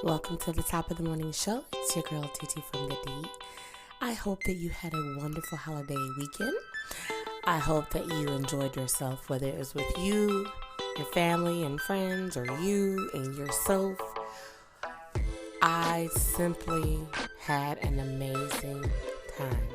Welcome to the top of the morning show. It's your girl TTfromtheD. I hope that you had a wonderful holiday weekend. I hope that you enjoyed yourself, whether it was with you, your family and friends, or you and yourself. I simply had an amazing time.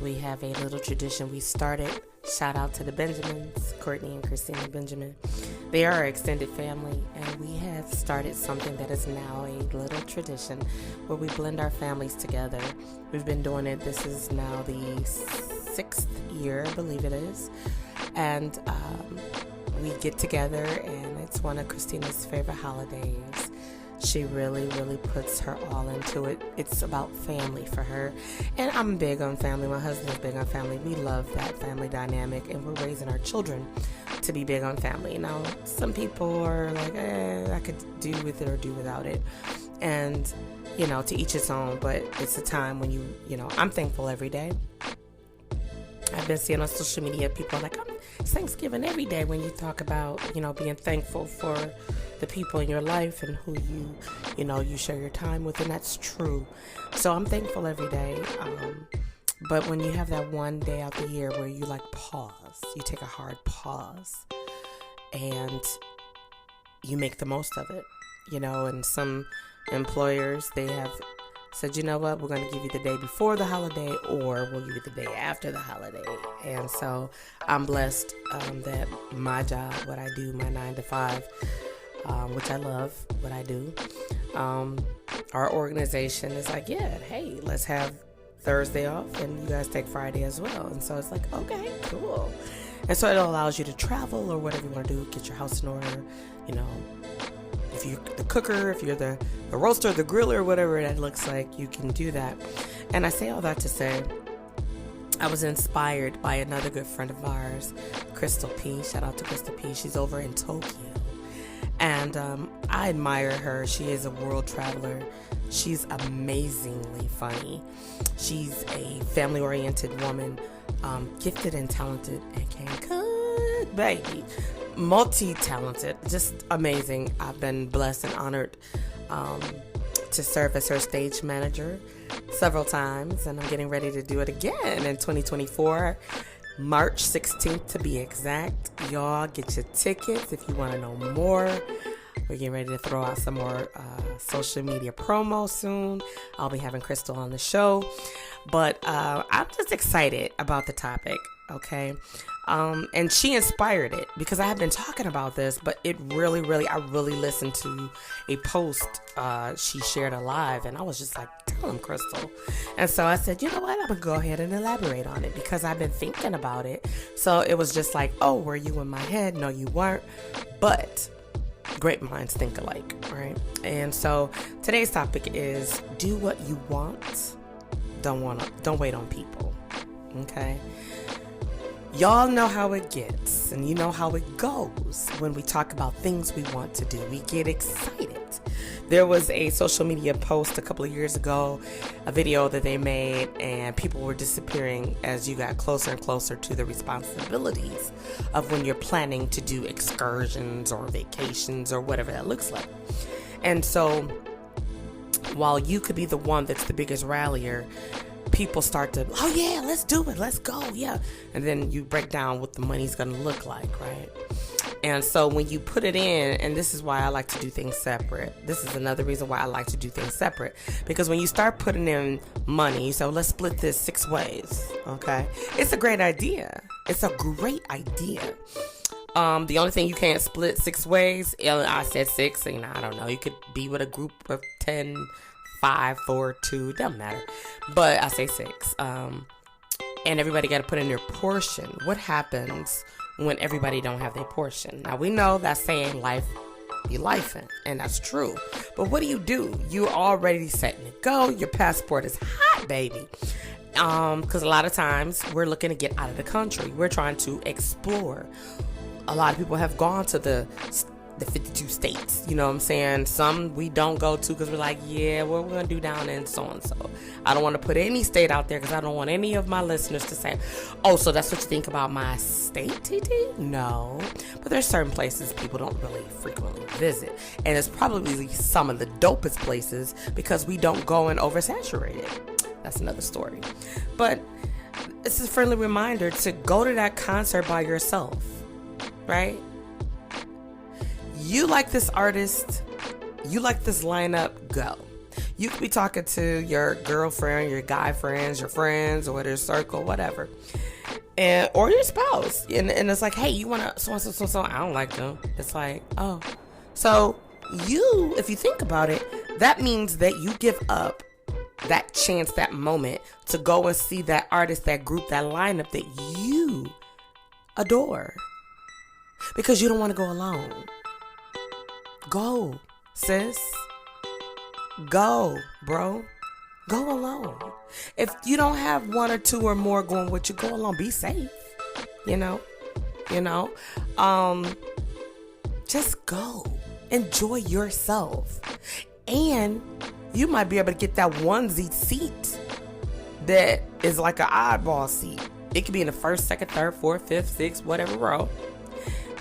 We have a little tradition we started. Shout out to the Benjamins, Courtney and Christina Benjamin. They are our extended family, and we have started something that is now a little tradition where we blend our families together. We've been doing it. This is now the 6th year, I believe it is. And we get together, and it's one of Christina's favorite holidays. She really puts her all into it. It's about family for her. And I'm big on family. My husband's big on family. We love that family dynamic, and we're raising our children to be big on family. Now, some people are like, I could do with it or do without it. And, to each its own. But it's a time when I'm thankful every day. I've been seeing on social media people like, it's Thanksgiving every day when you talk about, being thankful for the people in your life and who you share your time with, and that's true. So I'm thankful every day. But when you have that one day out the year where you pause, you take a hard pause and you make the most of it, and some employers, they have said, you know what, we're going to give you the day before the holiday, or we'll give you the day after the holiday. And so I'm blessed that my job, what I do, my 9 to 5, which I love what I do, our organization is like, yeah, hey, let's have Thursday off and you guys take Friday as well. And so it's like, okay, cool. And so it allows you to travel or whatever you want to do, get your house in order, if you're the cooker, if you're the roaster, the griller, whatever that looks like, you can do that. And I say all that to say, I was inspired by another good friend of ours, Crystal P. Shout out to Crystal P. She's over in Tokyo. And I admire her. She is a world traveler. She's amazingly funny. She's a family-oriented woman, gifted and talented, and can cook, baby. Multi-talented, just amazing. I've been blessed and honored to serve as her stage manager several times, and I'm getting ready to do it again in 2024. March 16th to be exact. Y'all get your tickets if you want to know more. We're getting ready to throw out some more social media promo soon. I'll be having Crystal on the show. But I'm just excited about the topic, okay? And she inspired it because I have been talking about this, but I really listened to a post she shared alive, and I was just like, tell him, Crystal. And so I said, you know what, I'm going to go ahead and elaborate on it because I've been thinking about it. So it was just like, oh, were you in my head? No, you weren't. But great minds think alike, right? And so today's topic is do what you want. Don't wait on people. Okay? Y'all know how it gets, and you know how it goes when we talk about things we want to do. We get excited. There was a social media post a couple of years ago, a video that they made, and people were disappearing as you got closer and closer to the responsibilities of when you're planning to do excursions or vacations or whatever that looks like. And so while you could be the one that's the biggest rallier, people start to, oh yeah, let's do it, let's go, yeah. And then you break down what the money's going to look like, right? And so when you put it in, and this is why I like to do things separate. This is another reason why I like to do things separate. Because when you start putting in money, so let's split this 6 ways, okay? It's a great idea. It's a great idea. The only thing you can't split 6 ways, I said 6, I don't know. You could be with a group of 10, 5, 4, 2, doesn't matter. But I say 6. And everybody got to put in their portion. What happens when everybody don't have their portion? Now, we know that's saying life be lifing, and that's true. But what do? You're already setting to go. Your passport is hot, baby. Because a lot of times we're looking to get out of the country. We're trying to explore. A lot of people have gone to the the 52 states, you know what I'm saying? Some we don't go to because we're like, yeah, what we're going to do down in so-and-so. I don't want to put any state out there because I don't want any of my listeners to say, oh, so that's what you think about my state, TT? No. But there's certain places people don't really frequently visit. And it's probably some of the dopest places because we don't go and oversaturate it. That's another story. But it's a friendly reminder to go to that concert by yourself, right? You like this artist, you like this lineup, go. You could be talking to your girlfriend, your guy friends, your friends, or whatever circle, whatever, and or your spouse, and it's like, hey, you wanna so I don't like them. It's like, oh, so you, if you think about it, that means that you give up that chance, that moment to go and see that artist, that group, that lineup that you adore, because you don't want to go alone. Go, sis. Go, bro. Go alone. If you don't have one or two or more going with you, go alone. Be safe. You know. Just go. Enjoy yourself. And you might be able to get that onesie seat that is like an oddball seat. It could be in the first, second, third, fourth, fifth, sixth, whatever row.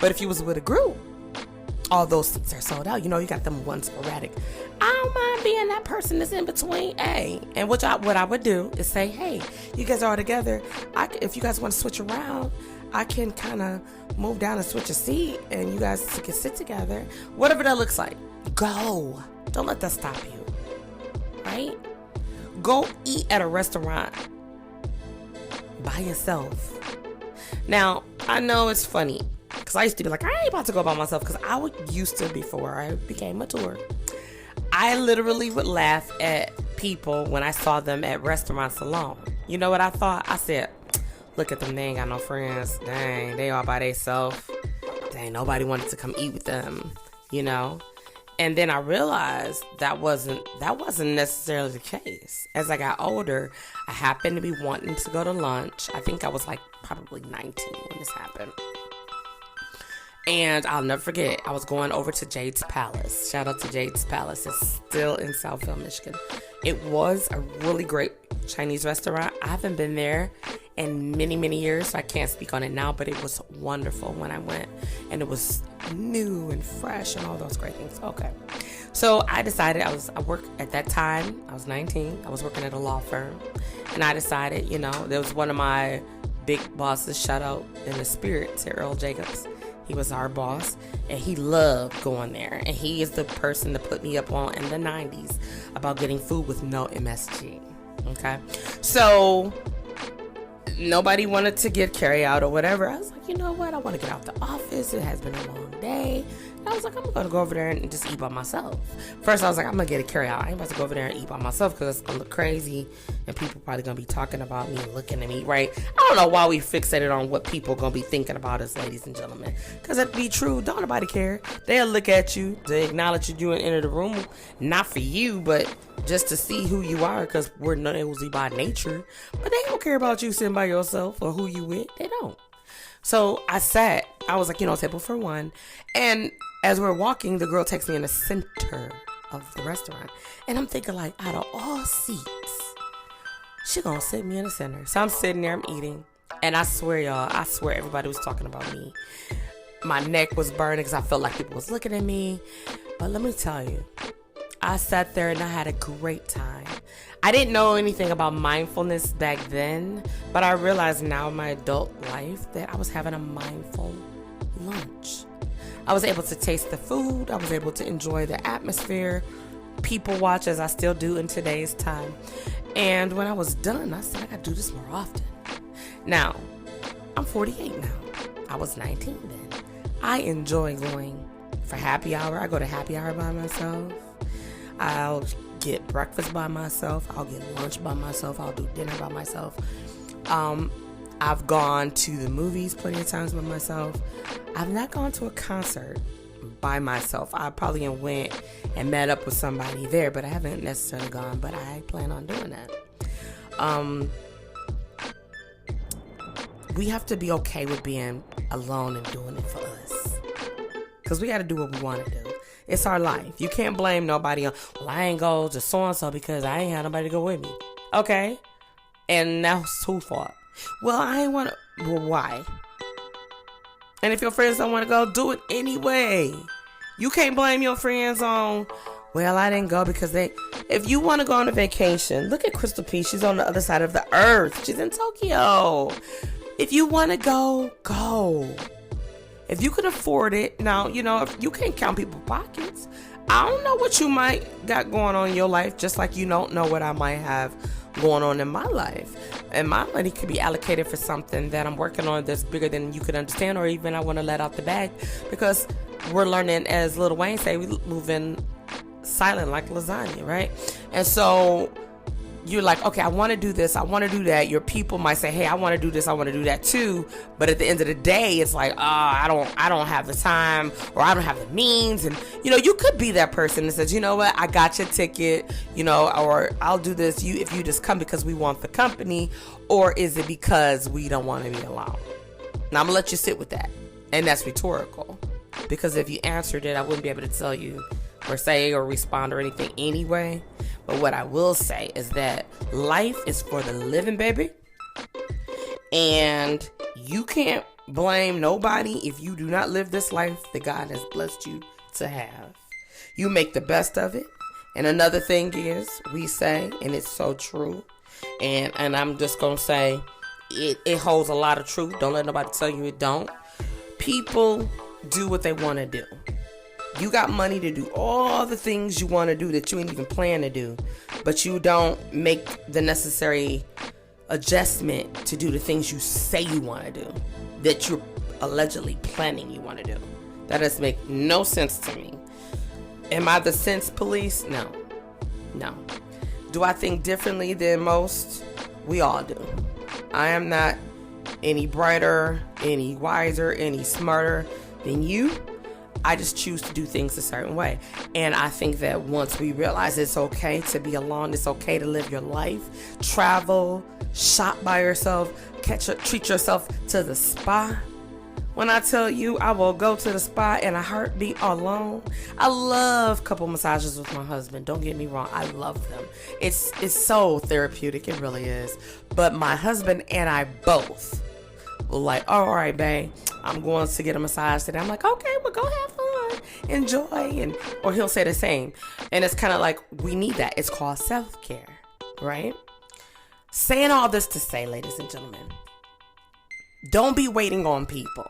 But if you was with a group, all those seats are sold out. You know, you got them one sporadic. I don't mind being that person that's in between. Hey, and what I would do is say, hey, you guys are all together. If you guys want to switch around, I can kind of move down and switch a seat, and you guys can sit together. Whatever that looks like. Go. Don't let that stop you. Right? Go eat at a restaurant by yourself. Now, I know it's funny, because I used to be like, I ain't about to go by myself, because I used to before I became mature. I literally would laugh at people when I saw them at restaurants alone. You know what I thought? I said, look at them, they ain't got no friends. Dang, they all by themselves. Dang, nobody wanted to come eat with them, you know? And then I realized that wasn't necessarily the case. As I got older, I happened to be wanting to go to lunch. I think I was like probably 19 when this happened. And I'll never forget, I was going over to Jade's Palace. Shout out to Jade's Palace. It's still in Southfield, Michigan. It was a really great Chinese restaurant. I haven't been there in many, many years, so I can't speak on it now, but it was wonderful when I went. And it was new and fresh and all those great things. Okay. So I decided I worked at that time. I was 19. I was working at a law firm. And I decided, there was one of my big bosses, shout out in the spirit to Earl Jacobs. He was our boss, and he loved going there. And he is the person to put me up on in the 90s about getting food with no MSG. Okay? So nobody wanted to get carry out or whatever. I was like, you know what? I want to get out the office. It has been a long day. And I was like, I'm going to go over there and just eat by myself. First, I was like, I'm going to get a carry out. I ain't about to go over there and eat by myself because it's going to look crazy. And people probably going to be talking about me and looking at me, right? I don't know why we fixated on what people going to be thinking about us, ladies and gentlemen. Because it'd be true. Don't nobody care. They'll look at you. They acknowledge you and enter the room. Not for you, but just to see who you are, because we're nosy by nature. But they don't care about you sitting by yourself or who you with. They don't. So I was like, table for one. And as we're walking, the girl takes me in the center of the restaurant. And I'm thinking, like, out of all seats, she gonna sit me in the center. So I'm sitting there, I'm eating. And I swear, y'all, everybody was talking about me. My neck was burning because I felt like people was looking at me. But let me tell you, I sat there and I had a great time. I didn't know anything about mindfulness back then, but I realized now in my adult life that I was having a mindful lunch. I was able to taste the food. I was able to enjoy the atmosphere, people watch, as I still do in today's time. And when I was done, I said, I gotta do this more often. Now, I'm 48 now. I was 19 then. I enjoy going for happy hour. I go to happy hour by myself. I'll get breakfast by myself. I'll get lunch by myself. I'll do dinner by myself. I've gone to the movies plenty of times by myself. I've not gone to a concert by myself. I probably went and met up with somebody there, but I haven't necessarily gone, but I plan on doing that. We have to be okay with being alone and doing it for us. because we got to do what we want to do. It's our life. You can't blame nobody on, well, I ain't go to so-and-so because I ain't had nobody to go with me. Okay? And that's whose fault? Well, I ain't want to. Well, why? And if your friends don't want to go, do it anyway. You can't blame your friends on, well, I didn't go because they... If you want to go on a vacation, look at Crystal P. She's on the other side of the earth. She's in Tokyo. If you want to go, go. If you can afford it, now, if you can't count people's pockets. I don't know what you might got going on in your life, just like you don't know what I might have going on in my life. And my money could be allocated for something that I'm working on that's bigger than you could understand, or even I want to let out the bag, because we're learning, as Lil Wayne say, we move in silent like lasagna, right? And so you're like, okay, I want to do this, I want to do that. Your people might say, hey, I want to do this, I want to do that too. But at the end of the day, it's like, I don't have the time, or I don't have the means. And you could be that person that says, you know what, I got your ticket, or I'll do this if you just come because we want the company, or is it because we don't want to be alone? Now I'm gonna let you sit with that, and that's rhetorical, because if you answered it, I wouldn't be able to tell you or say or respond or anything anyway. But what I will say is that life is for the living, baby. And you can't blame nobody if you do not live this life that God has blessed you to have. You make the best of it. And another thing is, we say, and it's so true, and I'm just going to say, it holds a lot of truth. Don't let nobody tell you it don't. People do what they want to do. You got money to do all the things you want to do that you ain't even plan to do, but you don't make the necessary adjustment to do the things you say you want to do, that you're allegedly planning you want to do. That doesn't make no sense to me. Am I the sense police? No. Do I think differently than most? We all do. I am not any brighter, any wiser, any smarter than you. I just choose to do things a certain way. And I think that once we realize it's okay to be alone, it's okay to live your life, travel, shop by yourself, treat yourself to the spa. When I tell you I will go to the spa in a heartbeat alone. I love couple massages with my husband. Don't get me wrong. I love them. It's so therapeutic. It really is. But my husband and I both will like, oh, all right, babe, I'm going to get a massage today. I'm like, okay, well, go have fun, enjoy, or he'll say the same. And it's kind of like, we need that. It's called self-care, right? Saying all this to say, ladies and gentlemen, don't be waiting on people.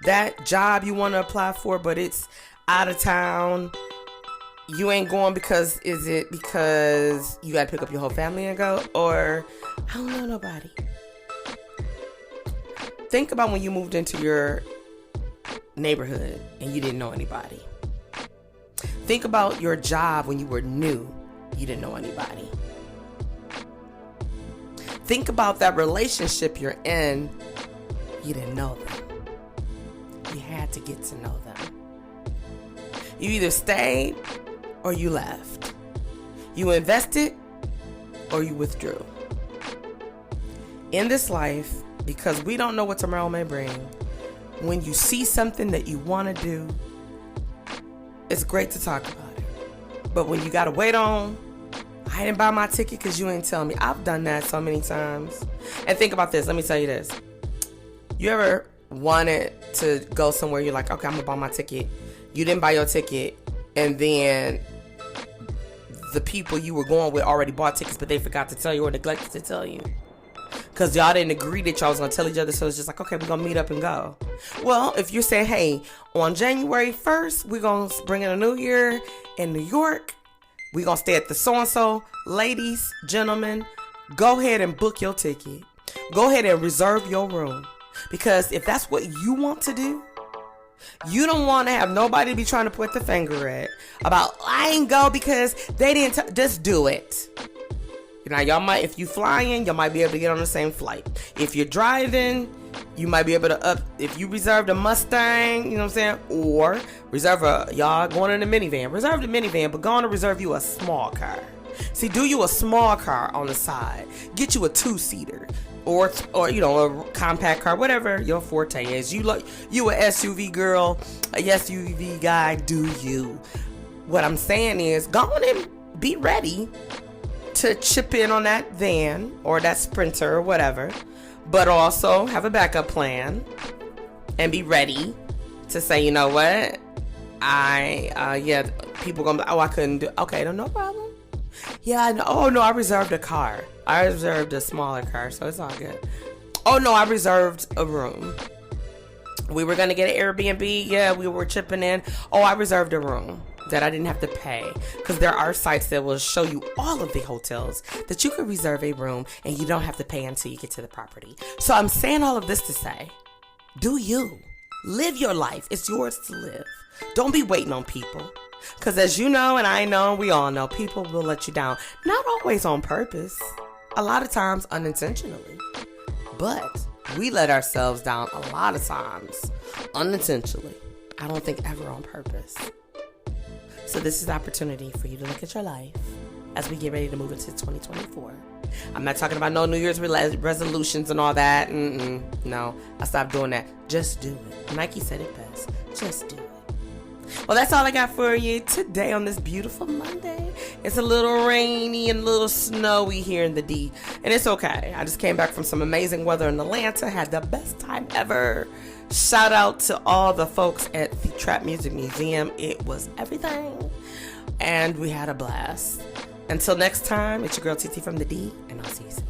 That job you want to apply for, but it's out of town, you ain't going because you got to pick up your whole family and go, or I don't know nobody. Think about when you moved into your neighborhood and you didn't know anybody. Think about your job when you were new, you didn't know anybody. Think about that relationship you're in, you didn't know them. You had to get to know them. You either stayed or you left. You invested or you withdrew. In this life, because we don't know what tomorrow may bring, when you see something that you want to do, it's great to talk about it. But when you got to wait on, I didn't buy my ticket because you ain't tell me. I've done that so many times. And think about this. Let me tell you this. You ever wanted to go somewhere, you're like, okay, I'm going to buy my ticket. You didn't buy your ticket, and then the people you were going with already bought tickets, but they forgot to tell you or neglected to tell you. Because y'all didn't agree that y'all was going to tell each other, so it's just like, okay, we're going to meet up and go. Well, if you're saying, hey, on January 1st, we're going to bring in a new year in New York. We're going to stay at the so-and-so. Ladies, gentlemen, go ahead and book your ticket. Go ahead and reserve your room. Because if that's what you want to do, you don't want to have nobody to be trying to put the finger at about, I ain't go because they didn't just do it. Now, y'all might, if you flying, y'all might be able to get on the same flight. If you're driving, you might be able to if you reserved a Mustang, you know what I'm saying? Or y'all going in a minivan. Reserve the minivan, but go on to reserve you a small car. See, do you a small car on the side. Get you a 2-seater. or a compact car, whatever your forte is. You a SUV girl, a SUV guy, do you? What I'm saying is, go on and be ready to chip in on that van or that Sprinter or whatever, but also have a backup plan and be ready to say, you know what, people gonna be, I couldn't do, okay, no problem. Yeah, I know. Oh no, I reserved a car. I reserved a smaller car, so it's all good. Oh no, I reserved a room. We were gonna get an Airbnb. Yeah, we were chipping in. Oh, I reserved a room that I didn't have to pay, because there are sites that will show you all of the hotels that you can reserve a room and you don't have to pay until you get to the property. So I'm saying all of this to say, do you live your life? It's yours to live. Don't be waiting on people, because as you know, and I know, we all know, people will let you down. Not always on purpose, a lot of times unintentionally, but we let ourselves down a lot of times unintentionally. I don't think ever on purpose. So this is the opportunity for you to look at your life as we get ready to move into 2024. I'm not talking about no New Year's resolutions and all that. No, I stopped doing that. Just do it. Nike said it best. Just do it. Well, that's all I got for you today on this beautiful Monday. It's a little rainy and a little snowy here in the D, and it's okay. I just came back from some amazing weather in Atlanta. Had the best time ever. Shout out to all the folks at the Trap Music Museum. It was everything, and we had a blast. Until next time, it's your girl TT from the D, and I'll see you soon.